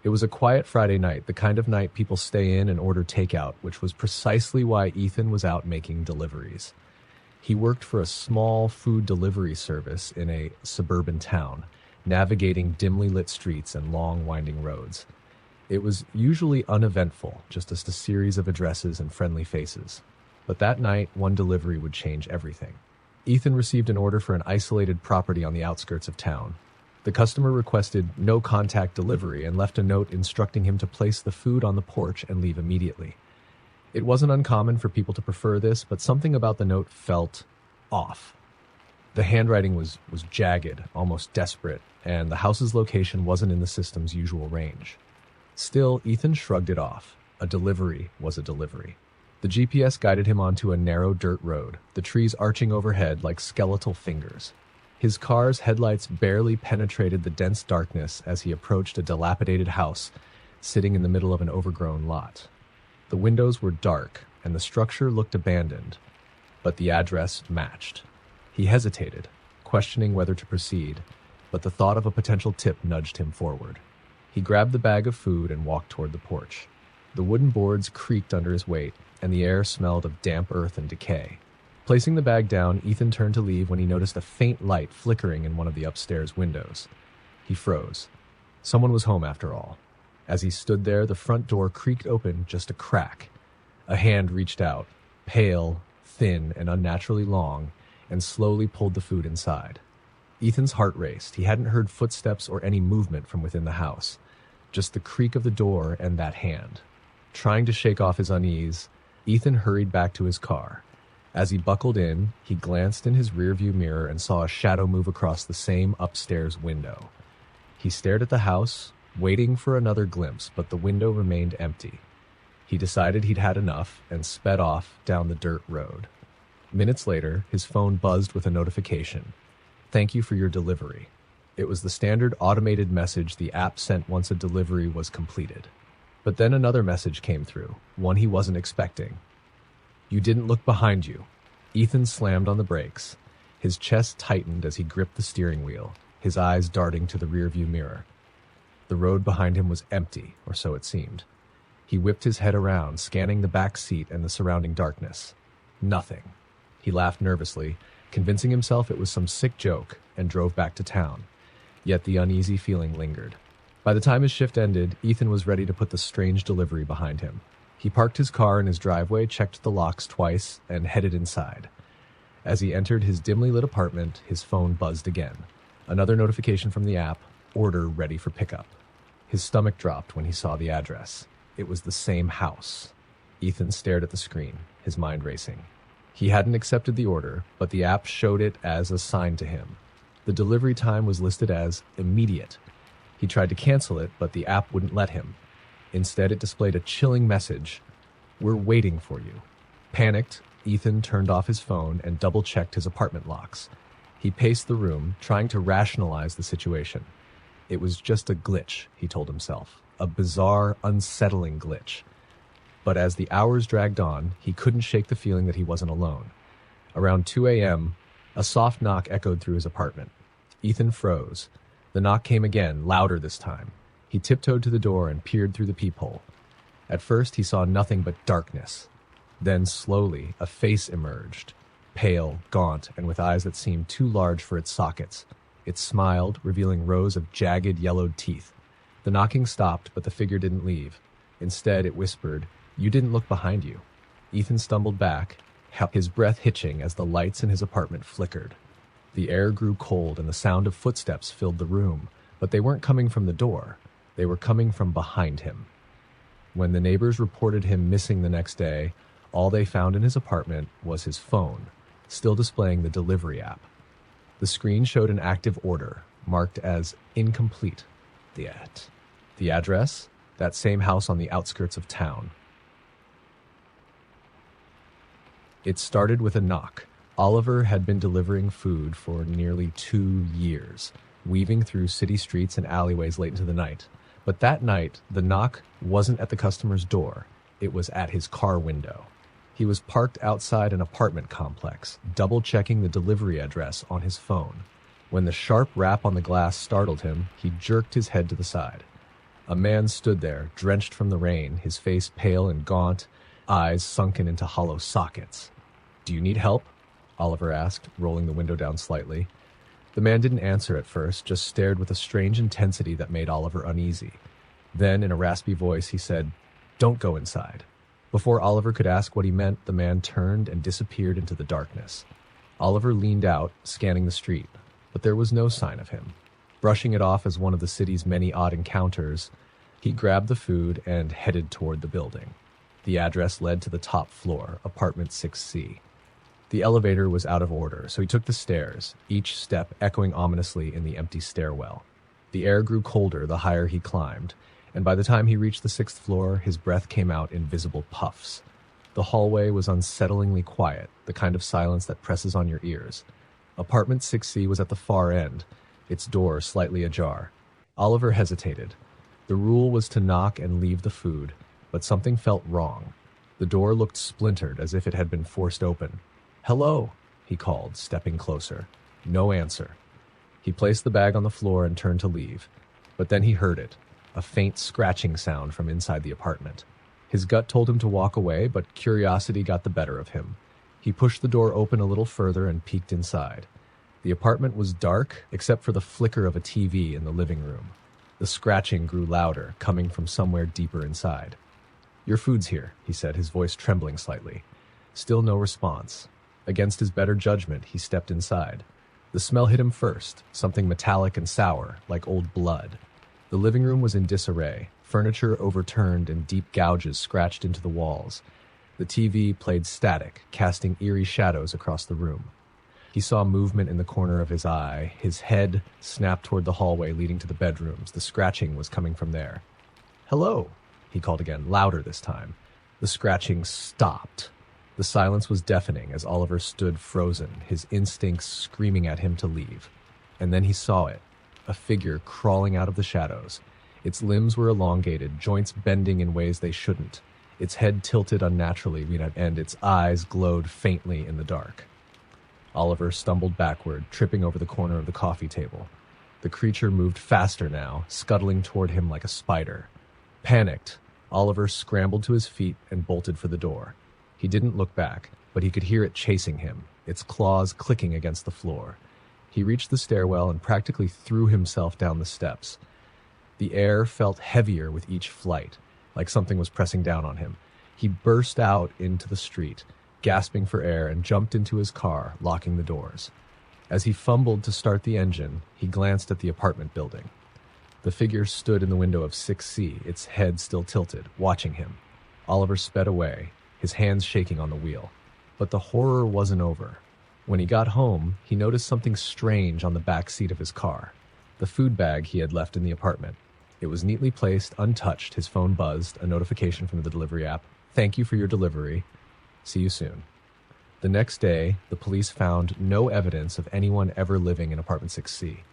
It was a quiet Friday night, the kind of night people stay in and order takeout, which was precisely why Ethan was out making deliveries. He worked for a small food delivery service in a suburban town, navigating dimly lit streets and long, winding roads. It was usually uneventful, just a series of addresses and friendly faces. But that night, one delivery would change everything. Ethan received an order for an isolated property on the outskirts of town. The customer requested no contact delivery and left a note instructing him to place the food on the porch and leave immediately. It wasn't uncommon for people to prefer this, but something about the note felt off. The handwriting was jagged, almost desperate, and the house's location wasn't in the system's usual range. Still, Ethan shrugged it off. A delivery was a delivery. The GPS guided him onto a narrow dirt road, the trees arching overhead like skeletal fingers. His car's headlights barely penetrated the dense darkness as he approached a dilapidated house sitting in the middle of an overgrown lot. The windows were dark, and the structure looked abandoned, but the address matched. He hesitated, questioning whether to proceed, but the thought of a potential tip nudged him forward. He grabbed the bag of food and walked toward the porch. The wooden boards creaked under his weight, and the air smelled of damp earth and decay. Placing the bag down, Ethan turned to leave when he noticed a faint light flickering in one of the upstairs windows. He froze. Someone was home after all. As he stood there, the front door creaked open just a crack. A hand reached out, pale, thin, and unnaturally long, and slowly pulled the food inside. Ethan's heart raced. He hadn't heard footsteps or any movement from within the house, just the creak of the door and that hand. Trying to shake off his unease, Ethan hurried back to his car. As he buckled in, he glanced in his rearview mirror and saw a shadow move across the same upstairs window. He stared at the house, waiting for another glimpse, but the window remained empty. He decided he'd had enough and sped off down the dirt road. Minutes later, his phone buzzed with a notification. "Thank you for your delivery." It was the standard automated message the app sent once a delivery was completed. But then another message came through, one he wasn't expecting. "You didn't look behind you." Ethan slammed on the brakes. His chest tightened as he gripped the steering wheel, his eyes darting to the rearview mirror. The road behind him was empty, or so it seemed. He whipped his head around, scanning the back seat and the surrounding darkness. Nothing. He laughed nervously, convincing himself it was some sick joke, and drove back to town. Yet the uneasy feeling lingered. By the time his shift ended, Ethan was ready to put the strange delivery behind him. He parked his car in his driveway, checked the locks twice, and headed inside. As he entered his dimly lit apartment, his phone buzzed again. Another notification from the app, order ready for pickup. His stomach dropped when he saw the address. It was the same house. Ethan stared at the screen, his mind racing. He hadn't accepted the order, but the app showed it as a sign to him. The delivery time was listed as immediate. He tried to cancel it, but the app wouldn't let him. Instead, it displayed a chilling message. "We're waiting for you." Panicked, Ethan turned off his phone and double-checked his apartment locks. He paced the room, trying to rationalize the situation. It was just a glitch, he told himself. A bizarre, unsettling glitch. But as the hours dragged on, he couldn't shake the feeling that he wasn't alone. Around 2 a.m., a soft knock echoed through his apartment. Ethan froze. The knock came again, louder this time. He tiptoed to the door and peered through the peephole. At first, he saw nothing but darkness. Then, slowly, a face emerged, pale, gaunt, and with eyes that seemed too large for its sockets. It smiled, revealing rows of jagged, yellowed teeth. The knocking stopped, but the figure didn't leave. Instead, it whispered, "You didn't look behind you." Ethan stumbled back, his breath hitching as the lights in his apartment flickered. The air grew cold and the sound of footsteps filled the room, but they weren't coming from the door. They were coming from behind him. When the neighbors reported him missing the next day, all they found in his apartment was his phone, still displaying the delivery app. The screen showed an active order, marked as incomplete. The address? That same house on the outskirts of town. It started with a knock. Oliver had been delivering food for nearly 2 years, weaving through city streets and alleyways late into the night. But that night, the knock wasn't at the customer's door. It was at his car window. He was parked outside an apartment complex, double-checking the delivery address on his phone. When the sharp rap on the glass startled him, he jerked his head to the side. A man stood there, drenched from the rain, his face pale and gaunt, eyes sunken into hollow sockets. "Do you need help?" Oliver asked, rolling the window down slightly. The man didn't answer at first, just stared with a strange intensity that made Oliver uneasy. Then, in a raspy voice, he said, "Don't go inside." Before Oliver could ask what he meant, the man turned and disappeared into the darkness. Oliver leaned out, scanning the street, but there was no sign of him. Brushing it off as one of the city's many odd encounters, he grabbed the food and headed toward the building. The address led to the top floor, apartment 6C. The elevator was out of order, so he took the stairs, each step echoing ominously in the empty stairwell. The air grew colder the higher he climbed, and by the time he reached the 6th floor, his breath came out in visible puffs. The hallway was unsettlingly quiet, the kind of silence that presses on your ears. Apartment 6C was at the far end, its door slightly ajar. Oliver hesitated. The rule was to knock and leave the food, but something felt wrong. The door looked splintered, as if it had been forced open. "Hello," he called, stepping closer. No answer. He placed the bag on the floor and turned to leave, but then he heard it, a faint scratching sound from inside the apartment. His gut told him to walk away, but curiosity got the better of him. He pushed the door open a little further and peeked inside. The apartment was dark, except for the flicker of a TV in the living room. The scratching grew louder, coming from somewhere deeper inside. "Your food's here," he said, his voice trembling slightly. Still no response. Against his better judgment, he stepped inside. The smell hit him first, something metallic and sour, like old blood. The living room was in disarray, furniture overturned and deep gouges scratched into the walls. The TV played static, casting eerie shadows across the room. He saw movement in the corner of his eye. His head snapped toward the hallway leading to the bedrooms. The scratching was coming from there. "Hello," he called again, louder this time. The scratching stopped. The silence was deafening as Oliver stood frozen, his instincts screaming at him to leave. And then he saw it, a figure crawling out of the shadows. Its limbs were elongated, joints bending in ways they shouldn't. Its head tilted unnaturally, and its eyes glowed faintly in the dark. Oliver stumbled backward, tripping over the corner of the coffee table. The creature moved faster now, scuttling toward him like a spider. Panicked, Oliver scrambled to his feet and bolted for the door. He didn't look back, but he could hear it chasing him, its claws clicking against the floor. He reached the stairwell and practically threw himself down the steps. The air felt heavier with each flight, like something was pressing down on him. He burst out into the street, gasping for air, and jumped into his car, locking the doors. As he fumbled to start the engine, he glanced at the apartment building. The figure stood in the window of 6C, its head still tilted, watching him. Oliver sped away, his hands shaking on the wheel. But the horror wasn't over. When he got home, he noticed something strange on the back seat of his car. The food bag he had left in the apartment. It was neatly placed, untouched. His phone buzzed, a notification from the delivery app. "Thank you for your delivery. See you soon." The next day, the police found no evidence of anyone ever living in apartment 6C.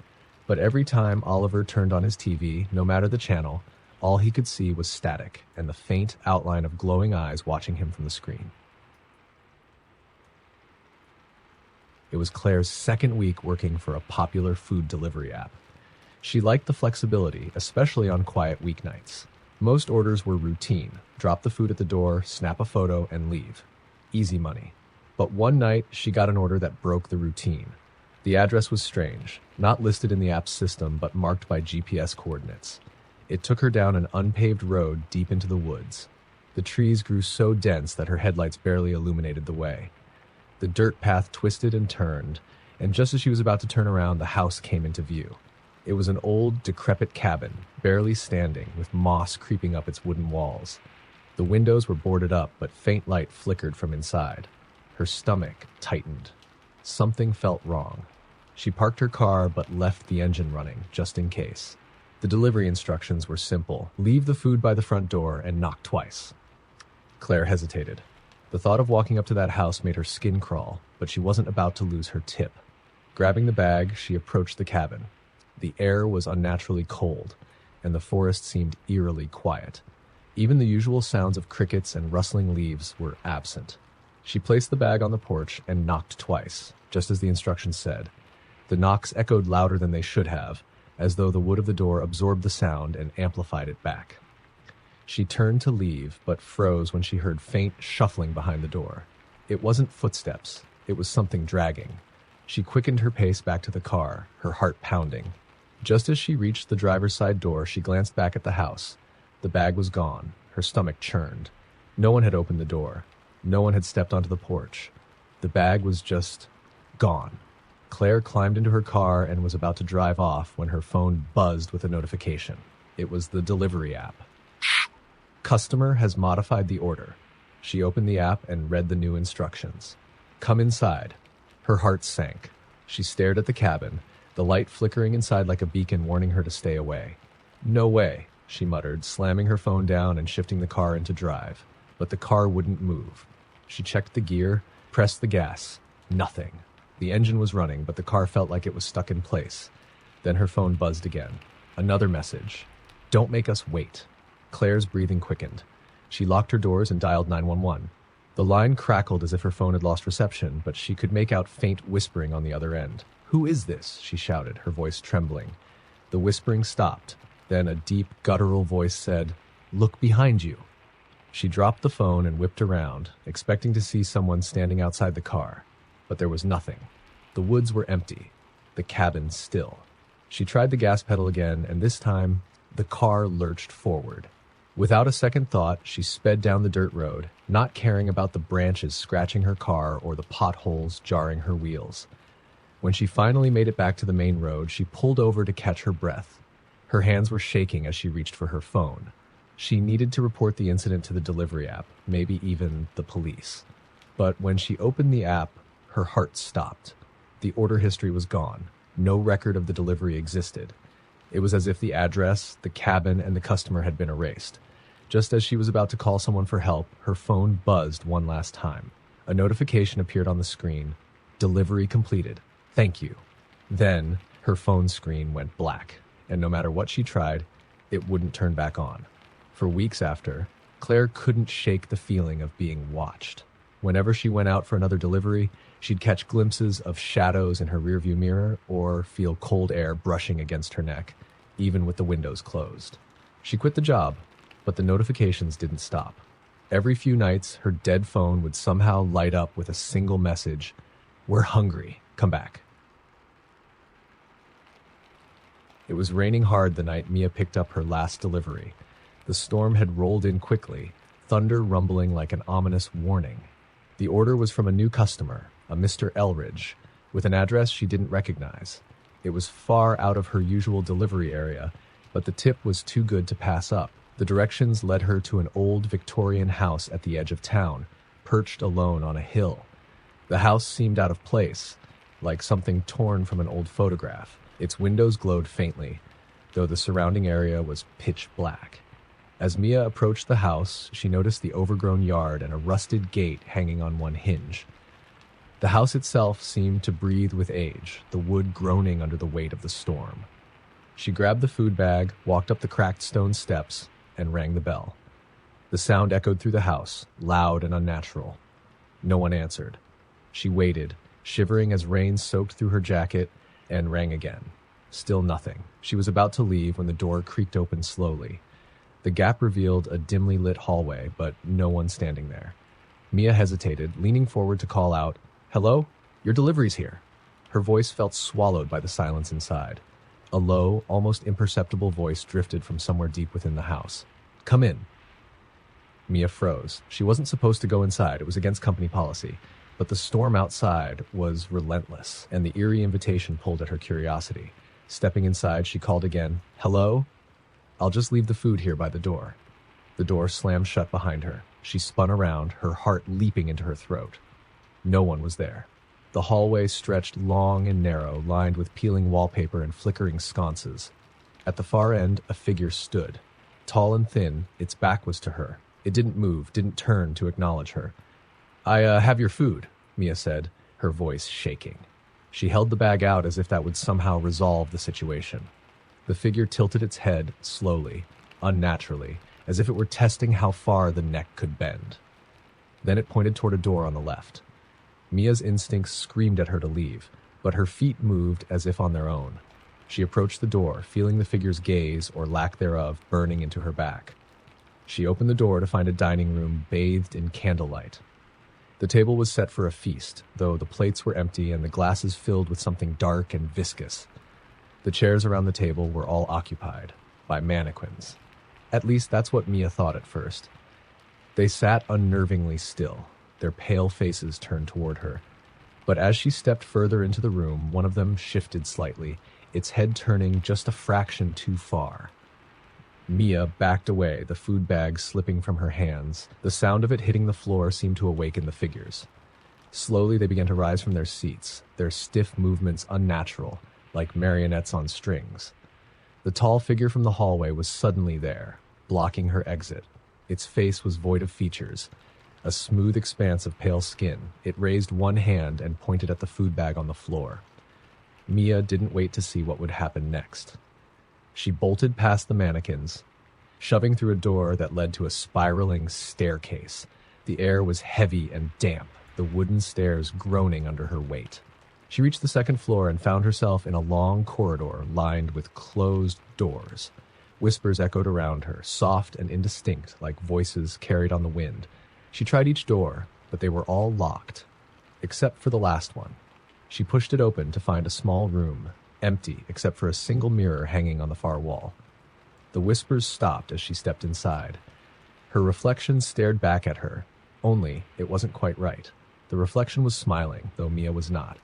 But every time Oliver turned on his TV, no matter the channel, all he could see was static and the faint outline of glowing eyes watching him from the screen. It was Claire's second week working for a popular food delivery app. She liked the flexibility, especially on quiet weeknights. Most orders were routine. Drop the food at the door, snap a photo, and leave. Easy money. But one night, she got an order that broke the routine. The address was strange, not listed in the app's system, but marked by GPS coordinates. It took her down an unpaved road deep into the woods. The trees grew so dense that her headlights barely illuminated the way. The dirt path twisted and turned, and just as she was about to turn around, the house came into view. It was an old, decrepit cabin, barely standing, with moss creeping up its wooden walls. The windows were boarded up, but faint light flickered from inside. Her stomach tightened. Something felt wrong. She parked her car, but left the engine running, just in case. The delivery instructions were simple. Leave the food by the front door and knock twice. Claire hesitated. The thought of walking up to that house made her skin crawl, but she wasn't about to lose her tip. Grabbing the bag, she approached the cabin. The air was unnaturally cold, and the forest seemed eerily quiet. Even the usual sounds of crickets and rustling leaves were absent. She placed the bag on the porch and knocked twice, just as the instructions said. The knocks echoed louder than they should have, as though the wood of the door absorbed the sound and amplified it back. She turned to leave, but froze when she heard faint shuffling behind the door. It wasn't footsteps, it was something dragging. She quickened her pace back to the car, her heart pounding. Just as she reached the driver's side door, she glanced back at the house. The bag was gone. Her stomach churned. No one had opened the door. No one had stepped onto the porch. The bag was just gone. Claire climbed into her car and was about to drive off when her phone buzzed with a notification. It was the delivery app. Customer has modified the order. She opened the app and read the new instructions. Come inside. Her heart sank. She stared at the cabin, the light flickering inside like a beacon warning her to stay away. No way, she muttered, slamming her phone down and shifting the car into drive. But the car wouldn't move. She checked the gear, pressed the gas. Nothing. The engine was running, but the car felt like it was stuck in place. Then her phone buzzed again. Another message. Don't make us wait. Claire's breathing quickened. She locked her doors and dialed 911. The line crackled as if her phone had lost reception, but she could make out faint whispering on the other end. Who is this? She shouted, her voice trembling. The whispering stopped. Then a deep, guttural voice said, Look behind you. She dropped the phone and whipped around, expecting to see someone standing outside the car. But there was nothing. The woods were empty. The cabin still. She tried the gas pedal again, and this time, the car lurched forward. Without a second thought, she sped down the dirt road, not caring about the branches scratching her car or the potholes jarring her wheels. When she finally made it back to the main road, she pulled over to catch her breath. Her hands were shaking as she reached for her phone. She needed to report the incident to the delivery app, maybe even the police. But when she opened the app, her heart stopped. The order history was gone. No record of the delivery existed. It was as if the address, the cabin, and the customer had been erased. Just as she was about to call someone for help, her phone buzzed one last time. A notification appeared on the screen. Delivery completed. Thank you. Then, her phone screen went black, and no matter what she tried, it wouldn't turn back on. For weeks after, Claire couldn't shake the feeling of being watched. Whenever she went out for another delivery, she'd catch glimpses of shadows in her rearview mirror or feel cold air brushing against her neck, even with the windows closed. She quit the job, but the notifications didn't stop. Every few nights, her dead phone would somehow light up with a single message, We're hungry, come back. It was raining hard the night Mia picked up her last delivery. The storm had rolled in quickly, thunder rumbling like an ominous warning. The order was from a new customer, a Mr. Elridge, with an address she didn't recognize. It was far out of her usual delivery area, but the tip was too good to pass up. The directions led her to an old Victorian house at the edge of town, perched alone on a hill. The house seemed out of place, like something torn from an old photograph. Its windows glowed faintly, though the surrounding area was pitch black. As Mia approached the house, she noticed the overgrown yard and a rusted gate hanging on one hinge. The house itself seemed to breathe with age, the wood groaning under the weight of the storm. She grabbed the food bag, walked up the cracked stone steps, and rang the bell. The sound echoed through the house, loud and unnatural. No one answered. She waited, shivering as rain soaked through her jacket, and rang again. Still nothing. She was about to leave when the door creaked open slowly. The gap revealed a dimly lit hallway, but no one standing there. Mia hesitated, leaning forward to call out, Hello? Your delivery's here. Her voice felt swallowed by the silence inside. A low, almost imperceptible voice drifted from somewhere deep within the house. Come in. Mia froze. She wasn't supposed to go inside. It was against company policy. But the storm outside was relentless, and the eerie invitation pulled at her curiosity. Stepping inside, she called again, Hello? I'll just leave the food here by the door. The door slammed shut behind her. She spun around, her heart leaping into her throat. No one was there. The hallway stretched long and narrow, lined with peeling wallpaper and flickering sconces. At the far end, a figure stood. Tall and thin, its back was to her. It didn't move, didn't turn to acknowledge her. I have your food, Mia said, her voice shaking. She held the bag out as if that would somehow resolve the situation. The figure tilted its head slowly, unnaturally, as if it were testing how far the neck could bend. Then it pointed toward a door on the left. Mia's instincts screamed at her to leave, but her feet moved as if on their own. She approached the door, feeling the figure's gaze, or lack thereof, burning into her back. She opened the door to find a dining room bathed in candlelight. The table was set for a feast, though the plates were empty and the glasses filled with something dark and viscous. The chairs around the table were all occupied by mannequins. At least that's what Mia thought at first. They sat unnervingly still, their pale faces turned toward her. But as she stepped further into the room, one of them shifted slightly, its head turning just a fraction too far. Mia backed away, the food bag slipping from her hands. The sound of it hitting the floor seemed to awaken the figures. Slowly they began to rise from their seats, their stiff movements unnatural, like marionettes on strings. The tall figure from the hallway was suddenly there, blocking her exit. Its face was void of features, a smooth expanse of pale skin. It raised one hand and pointed at the food bag on the floor. Mia didn't wait to see what would happen next. She bolted past the mannequins, shoving through a door that led to a spiraling staircase. The air was heavy and damp, the wooden stairs groaning under her weight. She reached the second floor and found herself in a long corridor lined with closed doors. Whispers echoed around her, soft and indistinct, like voices carried on the wind. She tried each door, but they were all locked, except for the last one. She pushed it open to find a small room, empty except for a single mirror hanging on the far wall. The whispers stopped as she stepped inside. Her reflection stared back at her, only it wasn't quite right. The reflection was smiling, though Mia was not.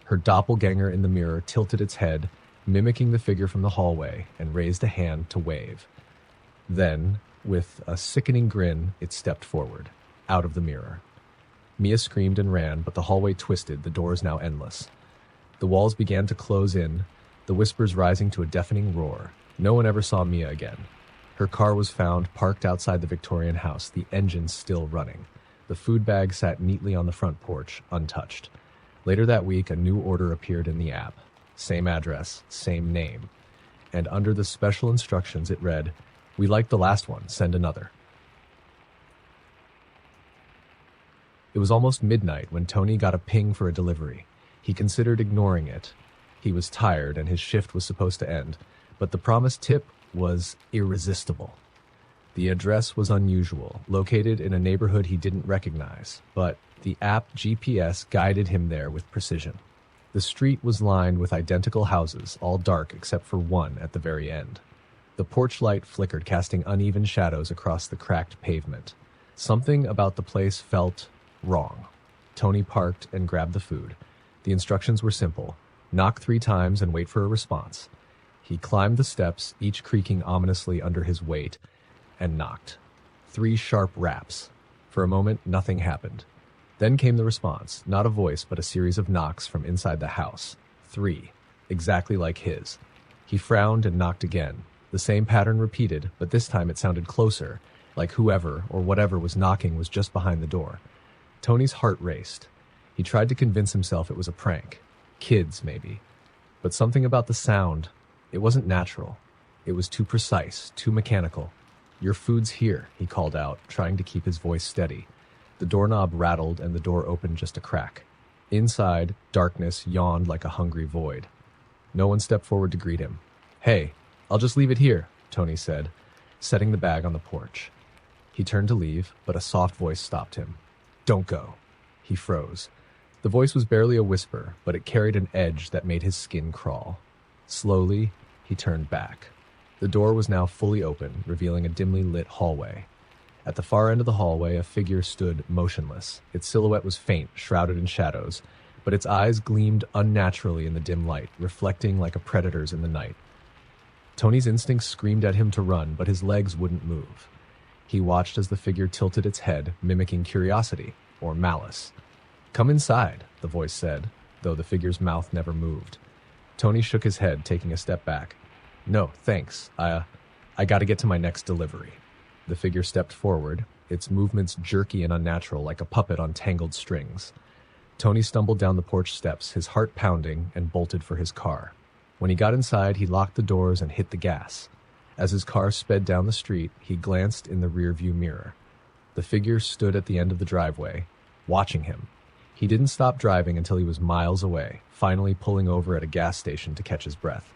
Her doppelganger in the mirror tilted its head, mimicking the figure from the hallway, and raised a hand to wave. Then, with a sickening grin, it stepped forward, out of the mirror. Mia screamed and ran, but the hallway twisted, the doors now endless. The walls began to close in, the whispers rising to a deafening roar. No one ever saw Mia again. Her car was found parked outside the Victorian house, the engine still running. The food bag sat neatly on the front porch, untouched. Later that week, a new order appeared in the app. Same address, same name. And under the special instructions it read, "We liked the last one, send another." It was almost midnight when Tony got a ping for a delivery. He considered ignoring it. He was tired and his shift was supposed to end, but the promised tip was irresistible. The address was unusual, located in a neighborhood he didn't recognize, but the app GPS guided him there with precision. The street was lined with identical houses, all dark except for one at the very end. The porch light flickered, casting uneven shadows across the cracked pavement. Something about the place felt wrong. Tony parked and grabbed the food. The instructions were simple. Knock 3 times and wait for a response. He climbed the steps, each creaking ominously under his weight, and knocked. 3 sharp raps. For a moment, nothing happened. Then came the response, not a voice, but a series of knocks from inside the house. 3, exactly like his. He frowned and knocked again. The same pattern repeated, but this time it sounded closer, like whoever or whatever was knocking was just behind the door. Tony's heart raced. He tried to convince himself it was a prank. Kids, maybe. But something about the sound, it wasn't natural. It was too precise, too mechanical. "Your food's here," he called out, trying to keep his voice steady. The doorknob rattled and the door opened just a crack. Inside, darkness yawned like a hungry void. No one stepped forward to greet him. "Hey, I'll just leave it here," Tony said, setting the bag on the porch. He turned to leave, but a soft voice stopped him. "Don't go." He froze. The voice was barely a whisper, but it carried an edge that made his skin crawl. Slowly, he turned back. The door was now fully open, revealing a dimly lit hallway. At the far end of the hallway, a figure stood motionless. Its silhouette was faint, shrouded in shadows, but its eyes gleamed unnaturally in the dim light, reflecting like a predator's in the night. Tony's instincts screamed at him to run, but his legs wouldn't move. He watched as the figure tilted its head, mimicking curiosity, or malice. "Come inside," the voice said, though the figure's mouth never moved. Tony shook his head, taking a step back. "No, thanks. I gotta get to my next delivery." The figure stepped forward, its movements jerky and unnatural, like a puppet on tangled strings. Tony stumbled down the porch steps, his heart pounding, and bolted for his car. When he got inside, he locked the doors and hit the gas. As his car sped down the street, he glanced in the rearview mirror. The figure stood at the end of the driveway, watching him. He didn't stop driving until he was miles away, finally pulling over at a gas station to catch his breath.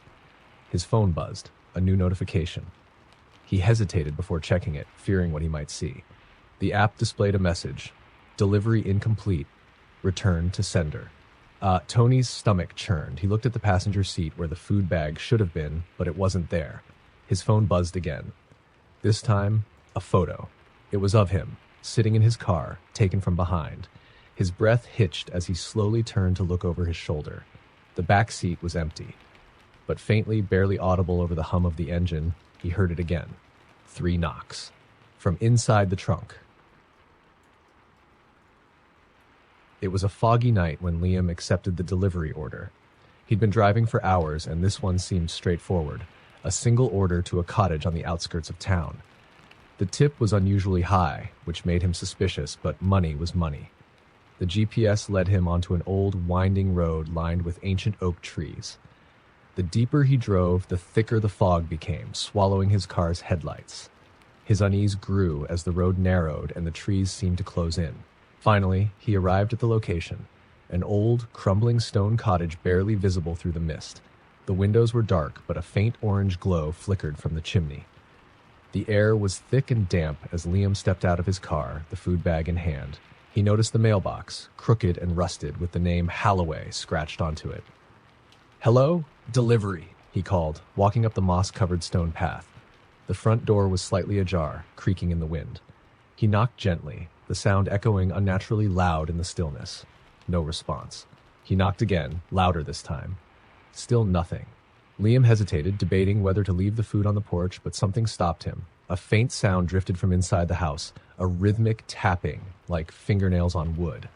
His phone buzzed, a new notification. He hesitated before checking it, fearing what he might see. The app displayed a message: delivery incomplete, return to sender. Tony's stomach churned. He looked at the passenger seat where the food bag should have been, but it wasn't there. His phone buzzed again. This time, a photo. It was of him, sitting in his car, taken from behind. His breath hitched as he slowly turned to look over his shoulder. The back seat was empty, but faintly, barely audible over the hum of the engine, he heard it again. 3 knocks. From inside the trunk. It was a foggy night when Liam accepted the delivery order. He'd been driving for hours, and this one seemed straightforward. A single order to a cottage on the outskirts of town. The tip was unusually high, which made him suspicious, but money was money. The GPS led him onto an old, winding road lined with ancient oak trees. The deeper he drove, the thicker the fog became, swallowing his car's headlights. His unease grew as the road narrowed and the trees seemed to close in. Finally, he arrived at the location, an old, crumbling stone cottage barely visible through the mist. The windows were dark, but a faint orange glow flickered from the chimney. The air was thick and damp as Liam stepped out of his car, the food bag in hand. He noticed the mailbox, crooked and rusted, with the name Halloway scratched onto it. "Hello? Delivery," he called, walking up the moss-covered stone path. The front door was slightly ajar, creaking in the wind. He knocked gently, the sound echoing unnaturally loud in the stillness. No response. He knocked again, louder this time. Still nothing. Liam hesitated, debating whether to leave the food on the porch, but something stopped him. A faint sound drifted from inside the house, a rhythmic tapping, like fingernails on wood.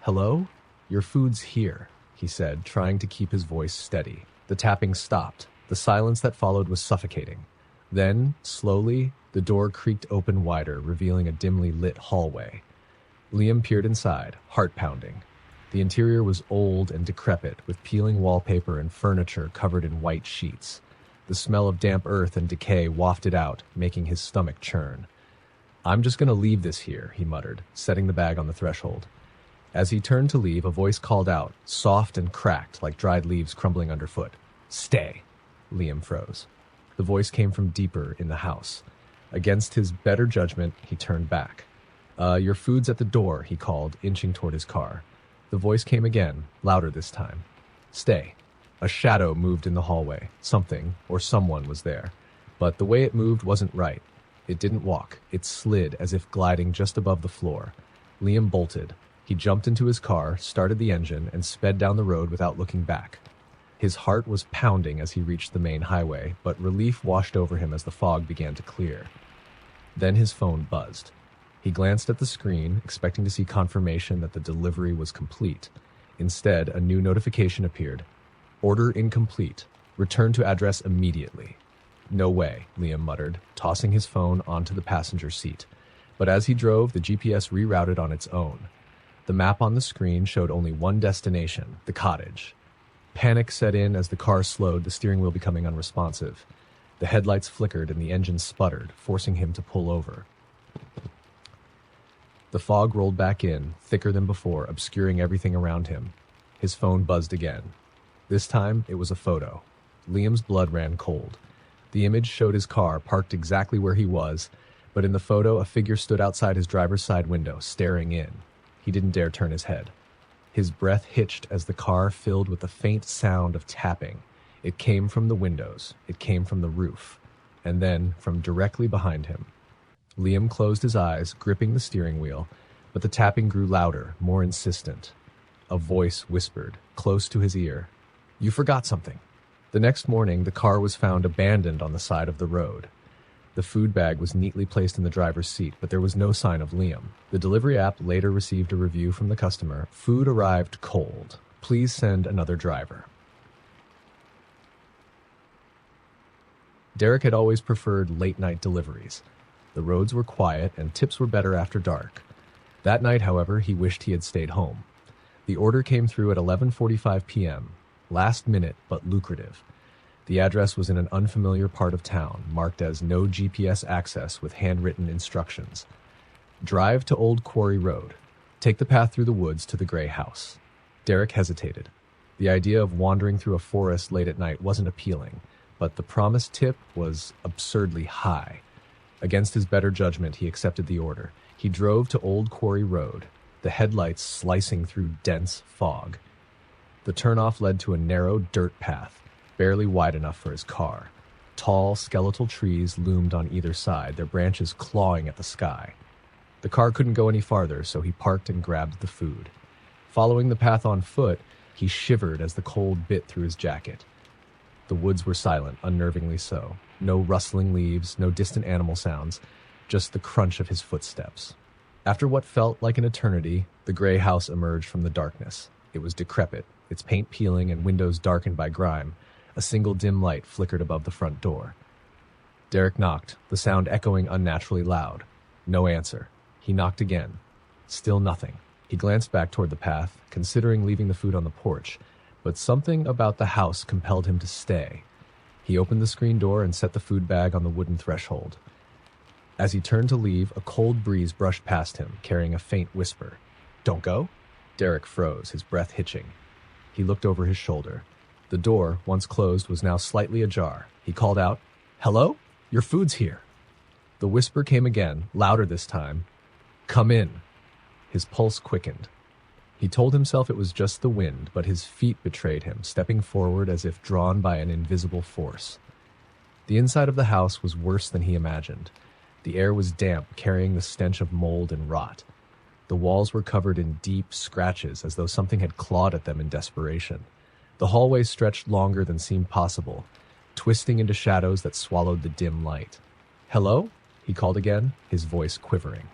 "Hello? Your food's here," he said, trying to keep his voice steady. The tapping stopped. The silence that followed was suffocating. Then, slowly, the door creaked open wider, revealing a dimly lit hallway. Liam peered inside, heart pounding. The interior was old and decrepit, with peeling wallpaper and furniture covered in white sheets. The smell of damp earth and decay wafted out, making his stomach churn. "I'm just going to leave this here," he muttered, setting the bag on the threshold. As he turned to leave, a voice called out, soft and cracked like dried leaves crumbling underfoot. "Stay!" Liam froze. The voice came from deeper in the house. Against his better judgment, he turned back. Your food's at the door," he called, inching toward his car. The voice came again, louder this time. "Stay." A shadow moved in the hallway. Something, or someone, was there. But the way it moved wasn't right. It didn't walk. It slid, as if gliding just above the floor. Liam bolted. He jumped into his car, started the engine, and sped down the road without looking back. His heart was pounding as he reached the main highway, but relief washed over him as the fog began to clear. Then his phone buzzed. He glanced at the screen, expecting to see confirmation that the delivery was complete. Instead, a new notification appeared. "Order incomplete. Return to address immediately." "No way," Liam muttered, tossing his phone onto the passenger seat. But as he drove, the GPS rerouted on its own. The map on the screen showed only one destination, the cottage. Panic set in as the car slowed, the steering wheel becoming unresponsive. The headlights flickered and the engine sputtered, forcing him to pull over. The fog rolled back in, thicker than before, obscuring everything around him. His phone buzzed again. This time, it was a photo. Liam's blood ran cold. The image showed his car parked exactly where he was, but in the photo, a figure stood outside his driver's side window, staring in. He didn't dare turn his head. His breath hitched as the car filled with a faint sound of tapping. It came from the windows. It came from the roof. And then, from directly behind him. Liam closed his eyes, gripping the steering wheel, but the tapping grew louder, more insistent. A voice whispered, close to his ear, "You forgot something." The next morning, the car was found abandoned on the side of the road. The food bag was neatly placed in the driver's seat, but there was no sign of Liam. The delivery app later received a review from the customer. "Food arrived cold. Please send another driver." Derek had always preferred late-night deliveries. The roads were quiet and tips were better after dark. That night, however, he wished he had stayed home. The order came through at 11:45 p.m., last minute but lucrative. The address was in an unfamiliar part of town, marked as no GPS access with handwritten instructions. Drive to Old Quarry Road. Take the path through the woods to the gray house. Derek hesitated. The idea of wandering through a forest late at night wasn't appealing, but the promised tip was absurdly high. Against his better judgment, he accepted the order. He drove to Old Quarry Road, the headlights slicing through dense fog. The turnoff led to a narrow dirt path, barely wide enough for his car. Tall, skeletal trees loomed on either side, their branches clawing at the sky. The car couldn't go any farther, so he parked and grabbed the food. Following the path on foot, he shivered as the cold bit through his jacket. The woods were silent, unnervingly so. No rustling leaves, no distant animal sounds, just the crunch of his footsteps. After what felt like an eternity, the gray house emerged from the darkness. It was decrepit, its paint peeling and windows darkened by grime. A single dim light flickered above the front door. Derek knocked, the sound echoing unnaturally loud. No answer. He knocked again. Still nothing. He glanced back toward the path, considering leaving the food on the porch, but something about the house compelled him to stay. He opened the screen door and set the food bag on the wooden threshold. As he turned to leave, a cold breeze brushed past him, carrying a faint whisper. "Don't go?" Derek froze, his breath hitching. He looked over his shoulder. The door, once closed, was now slightly ajar. He called out, "Hello? Your food's here." The whisper came again, louder this time. "Come in." His pulse quickened. He told himself it was just the wind, but his feet betrayed him, stepping forward as if drawn by an invisible force. The inside of the house was worse than he imagined. The air was damp, carrying the stench of mold and rot. The walls were covered in deep scratches, as though something had clawed at them in desperation. The hallway stretched longer than seemed possible, twisting into shadows that swallowed the dim light. "Hello?" he called again, his voice quivering.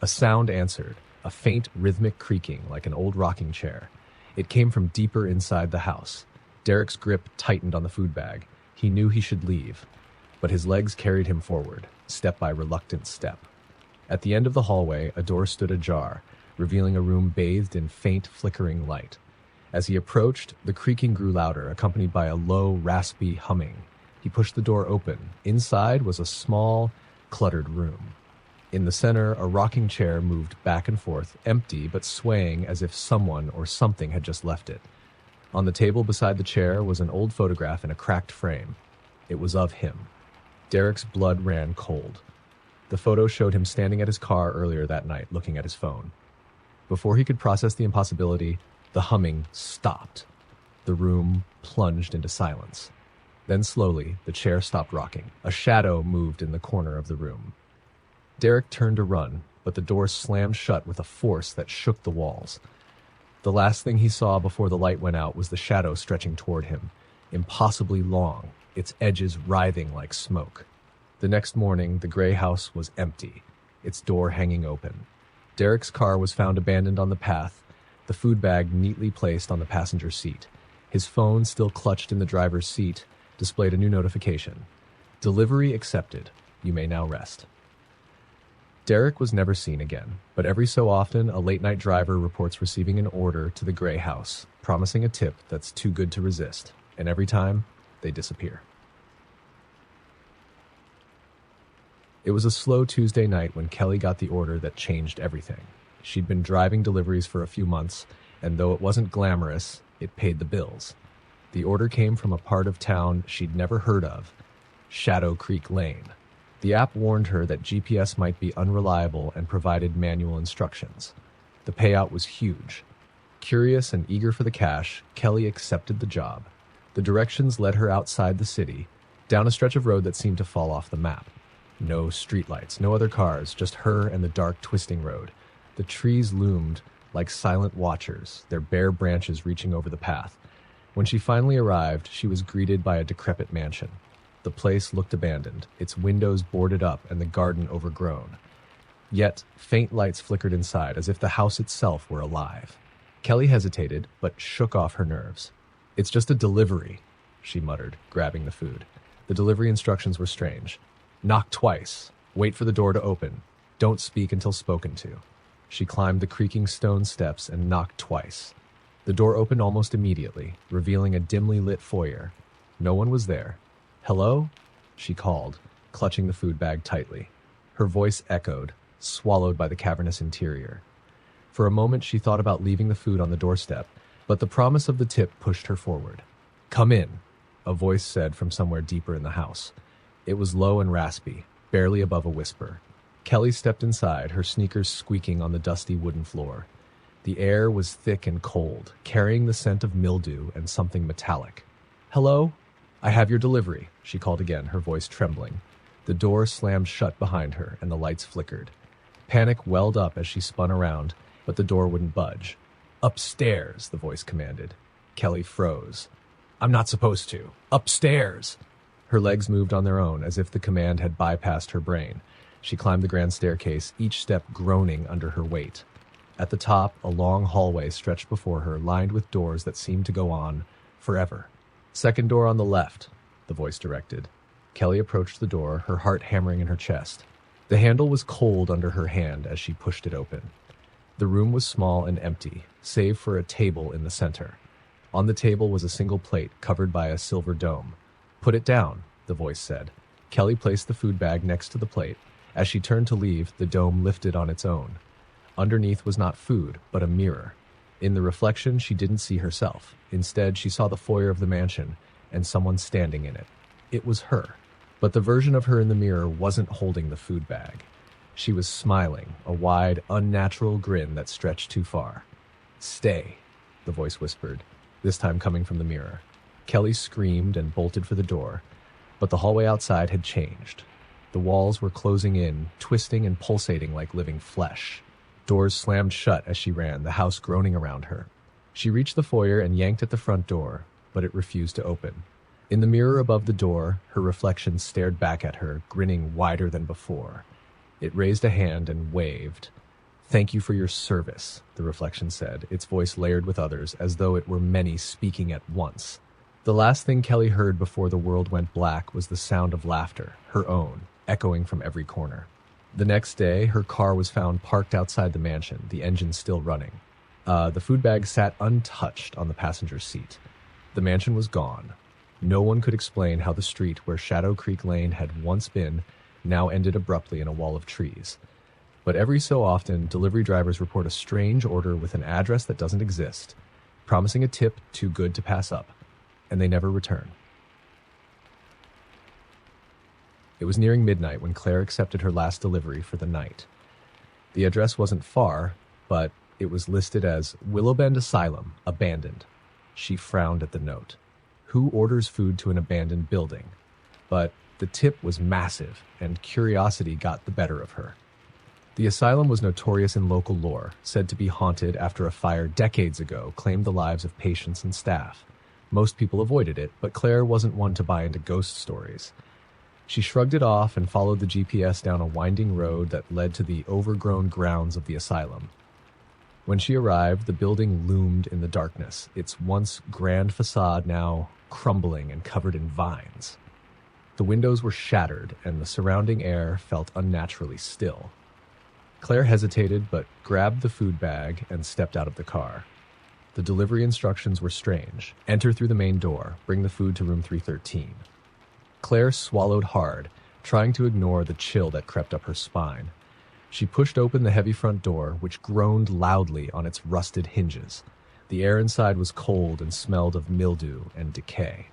A sound answered, a faint rhythmic creaking like an old rocking chair. It came from deeper inside the house. Derek's grip tightened on the food bag. He knew he should leave, but his legs carried him forward, step by reluctant step. At the end of the hallway, a door stood ajar, revealing a room bathed in faint, flickering light. As he approached, the creaking grew louder, accompanied by a low, raspy humming. He pushed the door open. Inside was a small, cluttered room. In the center, a rocking chair moved back and forth, empty but swaying as if someone or something had just left it. On the table beside the chair was an old photograph in a cracked frame. It was of him. Derek's blood ran cold. The photo showed him standing at his car earlier that night, looking at his phone. Before he could process the impossibility, the humming stopped. The room plunged into silence. Then slowly, the chair stopped rocking. A shadow moved in the corner of the room. Derek turned to run, but the door slammed shut with a force that shook the walls. The last thing he saw before the light went out was the shadow stretching toward him, impossibly long, its edges writhing like smoke. The next morning, the gray house was empty, its door hanging open. Derek's car was found abandoned on the path, the food bag neatly placed on the passenger seat. His phone, still clutched in the driver's seat, displayed a new notification. "Delivery accepted. You may now rest." Derek was never seen again, but every so often a late-night driver reports receiving an order to the gray house, promising a tip that's too good to resist, and every time, they disappear. It was a slow Tuesday night when Kelly got the order that changed everything. She'd been driving deliveries for a few months, and though it wasn't glamorous, it paid the bills. The order came from a part of town she'd never heard of, Shadow Creek Lane. The app warned her that GPS might be unreliable and provided manual instructions. The payout was huge. Curious and eager for the cash, Kelly accepted the job. The directions led her outside the city, down a stretch of road that seemed to fall off the map. No streetlights, no other cars, just her and the dark, twisting road. The trees loomed like silent watchers, their bare branches reaching over the path. When she finally arrived, she was greeted by a decrepit mansion. The place looked abandoned, its windows boarded up and the garden overgrown. Yet, faint lights flickered inside, as if the house itself were alive. Kelly hesitated, but shook off her nerves. "It's just a delivery," she muttered, grabbing the food. The delivery instructions were strange. "Knock twice. Wait for the door to open. Don't speak until spoken to." She climbed the creaking stone steps and knocked twice. The door opened almost immediately, revealing a dimly lit foyer. No one was there. "Hello?" she called, clutching the food bag tightly. Her voice echoed, swallowed by the cavernous interior. For a moment she thought about leaving the food on the doorstep, but the promise of the tip pushed her forward. "Come in." a voice said from somewhere deeper in the house. It was low and raspy, barely above a whisper. Kelly stepped inside, her sneakers squeaking on the dusty wooden floor. The air was thick and cold, carrying the scent of mildew and something metallic. "Hello? I have your delivery," she called again, her voice trembling. The door slammed shut behind her, and the lights flickered. Panic welled up as she spun around, but the door wouldn't budge. "Upstairs," the voice commanded. Kelly froze. "I'm not supposed to. Upstairs!" Her legs moved on their own, as if the command had bypassed her brain. She climbed the grand staircase, each step groaning under her weight. At the top, a long hallway stretched before her, lined with doors that seemed to go on forever. "Second door on the left," the voice directed. Kelly approached the door, her heart hammering in her chest. The handle was cold under her hand as she pushed it open. The room was small and empty, save for a table in the center. On the table was a single plate covered by a silver dome. "Put it down," the voice said. Kelly placed the food bag next to the plate. As she turned to leave, the dome lifted on its own. Underneath was not food, but a mirror. In the reflection, she didn't see herself. Instead, she saw the foyer of the mansion and someone standing in it. It was her. But the version of her in the mirror wasn't holding the food bag. She was smiling, a wide, unnatural grin that stretched too far. "Stay," the voice whispered, this time coming from the mirror. Kelly screamed and bolted for the door, but the hallway outside had changed. The walls were closing in, twisting and pulsating like living flesh. Doors slammed shut as she ran, the house groaning around her. She reached the foyer and yanked at the front door, but it refused to open. In the mirror above the door, her reflection stared back at her, grinning wider than before. It raised a hand and waved. "Thank you for your service," the reflection said, its voice layered with others, as though it were many speaking at once. The last thing Kelly heard before the world went black was the sound of laughter, her own, echoing from every corner. The next day, her car was found parked outside the mansion, the engine still running. The food bag sat untouched on the passenger's seat. The mansion was gone. No one could explain how the street where Shadow Creek Lane had once been now ended abruptly in a wall of trees. But every so often, delivery drivers report a strange order with an address that doesn't exist, promising a tip too good to pass up, and they never return. It was nearing midnight when Claire accepted her last delivery for the night. The address wasn't far, but it was listed as Willowbend Asylum, abandoned. She frowned at the note. Who orders food to an abandoned building? But the tip was massive, and curiosity got the better of her. The asylum was notorious in local lore, said to be haunted after a fire decades ago claimed the lives of patients and staff. Most people avoided it, but Claire wasn't one to buy into ghost stories. She shrugged it off and followed the GPS down a winding road that led to the overgrown grounds of the asylum. When she arrived, the building loomed in the darkness, its once grand facade now crumbling and covered in vines. The windows were shattered, and the surrounding air felt unnaturally still. Claire hesitated, but grabbed the food bag and stepped out of the car. The delivery instructions were strange. Enter through the main door. Bring the food to room 313. Claire swallowed hard, trying to ignore the chill that crept up her spine. She pushed open the heavy front door, which groaned loudly on its rusted hinges. The air inside was cold and smelled of mildew and decay.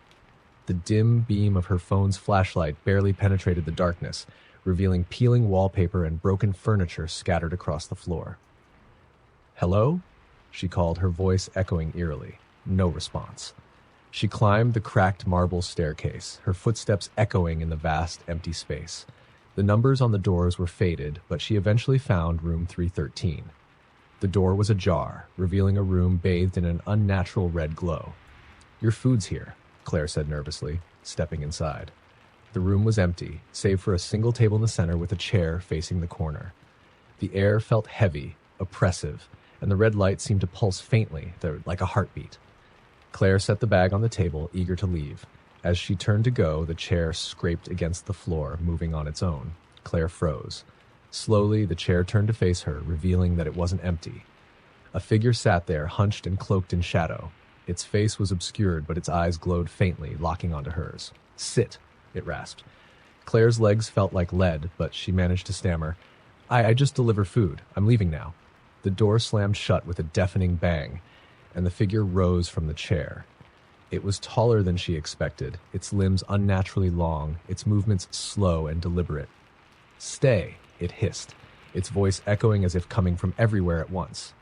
The dim beam of her phone's flashlight barely penetrated the darkness, revealing peeling wallpaper and broken furniture scattered across the floor. "Hello?" she called, her voice echoing eerily. No response. She climbed the cracked marble staircase, her footsteps echoing in the vast, empty space. The numbers on the doors were faded, but she eventually found room 313. The door was ajar, revealing a room bathed in an unnatural red glow. "Your food's here," Claire said nervously, stepping inside. The room was empty, save for a single table in the center with a chair facing the corner. The air felt heavy, oppressive, and the red light seemed to pulse faintly, like a heartbeat. Claire set the bag on the table, eager to leave. As she turned to go, the chair scraped against the floor, moving on its own. Claire froze. Slowly, the chair turned to face her, revealing that it wasn't empty. A figure sat there, hunched and cloaked in shadow. Its face was obscured, but its eyes glowed faintly, locking onto hers. "Sit," it rasped. Claire's legs felt like lead, but she managed to stammer, I just deliver food. I'm leaving now." The door slammed shut with a deafening bang, and the figure rose from the chair. It was taller than she expected, its limbs unnaturally long, its movements slow and deliberate. "Stay," it hissed, its voice echoing as if coming from everywhere at once.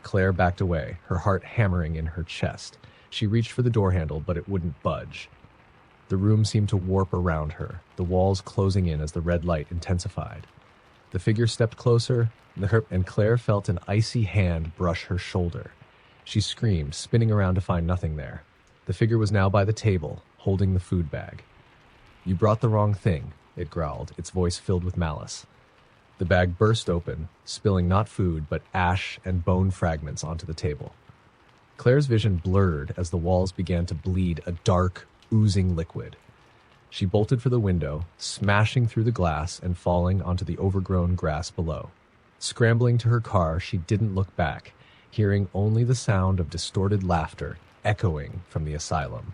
Claire backed away, her heart hammering in her chest. She reached for the door handle, but it wouldn't budge. The room seemed to warp around her, the walls closing in as the red light intensified. The figure stepped closer, and Claire felt an icy hand brush her shoulder. She screamed, spinning around to find nothing there. The figure was now by the table, holding the food bag. "You brought the wrong thing," it growled, its voice filled with malice. The bag burst open, spilling not food, but ash and bone fragments onto the table. Claire's vision blurred as the walls began to bleed a dark, oozing liquid. She bolted for the window, smashing through the glass and falling onto the overgrown grass below. Scrambling to her car, she didn't look back, hearing only the sound of distorted laughter echoing from the asylum.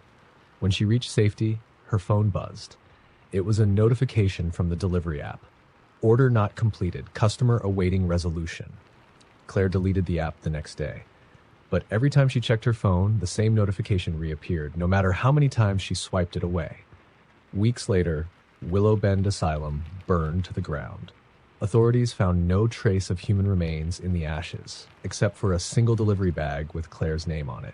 When she reached safety, her phone buzzed. It was a notification from the delivery app. "Order not completed. Customer awaiting resolution." Claire deleted the app the next day. But every time she checked her phone, the same notification reappeared, no matter how many times she swiped it away. Weeks later, Willow Bend Asylum burned to the ground. Authorities found no trace of human remains in the ashes, except for a single delivery bag with Claire's name on it.